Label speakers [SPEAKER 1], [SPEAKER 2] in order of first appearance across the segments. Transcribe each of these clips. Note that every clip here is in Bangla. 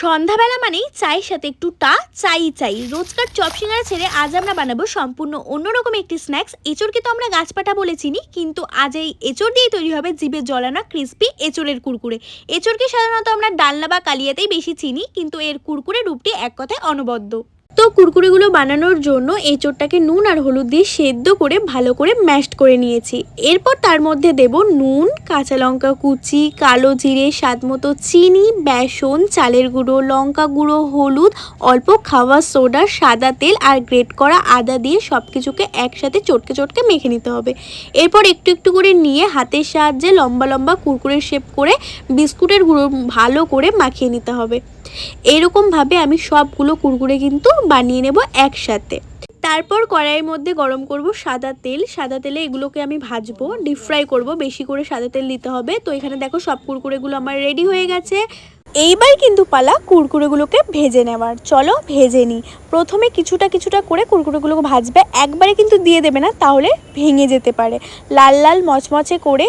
[SPEAKER 1] সন্ধ্যাবেলা মানেই চায়ের সাথে একটু চাই। রোজকার চপ সিঙ্গারা ছেড়ে আজ আমরা বানাবো সম্পূর্ণ অন্যরকম একটি স্ন্যাক্স। এঁচড়কে তো আমরা গাছপাটা বলে চিনি, কিন্তু আজ এই এঁচড় দিয়েই তৈরি হবে জিভে জলানো ক্রিস্পি এঁচড়ের কুরকুরে। এঁচড়কে সাধারণত আমরা ডালনা বা কালিয়াতেই বেশি চিনি, কিন্তু এর কুরকুরে রূপটি এক কথায় অনবদ্য। তো কুরকুরেগুলো বানানোর জন্য এঁচড়টাকে নুন আর হলুদ দিয়ে সেদ্ধ করে ভালো করে ম্যাশড করে নিয়েছি। এরপর তার মধ্যে দেব নুন, কাঁচা লঙ্কা কুচি, কালো জিরে, স্বাদমতো চিনি, বেসন, চালের গুঁড়ো, লঙ্কা গুঁড়ো, হলুদ, অল্প খাওয়া সোডা, সাদা তেল আর গ্রেট করা আদা দিয়ে সব কিছুকে একসাথে চটকে মেখে নিতে হবে। এরপর একটু একটু করে নিয়ে হাতের সাহায্যে লম্বা লম্বা কুরকুরের শেপ করে বিস্কুটের গুঁড়ো ভালো করে মাখিয়ে নিতে হবে। এরকমভাবে আমি সবগুলো কুরকুরে কিন্তু বানিয়ে নেব একসাথে। তারপর কড়াইয়ের মধ্যে গরম করব সাদা তেলে এগুলোকে আমি ভাজবো, ডিপ ফ্রাই করব। বেশি করে সাদা তেল দিতে হবে। তো এখানে দেখো সব কুরকুরেগুলো আমার রেডি হয়ে গেছে। এইবার কিন্তু পালা কুরকুরেগুলোকে ভেজে নেওয়ার। চলো ভেজে নিই। প্রথমে কিছুটা করে কুরকুরেগুলোকে ভাজবে, একবারে কিন্তু দিয়ে দেবে না, তাহলে ভেঙে যেতে পারে। লাল লাল মচমচে করে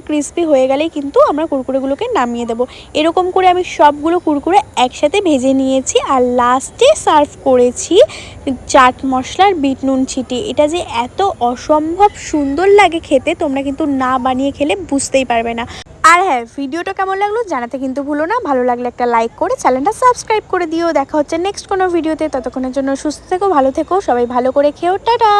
[SPEAKER 1] ক্রিস্পি হয়ে গেলেই কিন্তু আমরা কুরকুরেগুলোকে নামিয়ে দেব। এরকম করে আমি সবগুলো কুরকুরে একসাথে ভেজে নিয়েছি আর লাস্টে সার্ভ করেছি চাট মশলার বিট নুন ছিটিয়ে। এটা যে এত অসম্ভব সুন্দর লাগে খেতে, তোমরা কিন্তু না বানিয়ে খেলে বুঝতেই পারবে না। আর হ্যাঁ, ভিডিওটা কেমন লাগলো জানাতে কিন্তু ভুলো না। ভালো লাগলে একটা লাইক করে চ্যানেলটা সাবস্ক্রাইব করে দিও। দেখা হচ্ছে নেক্সট কোনো ভিডিওতে। ততক্ষণের জন্য সুস্থ থেকো, ভালো থেকো, সবাই ভালো করে খেও। টাটা।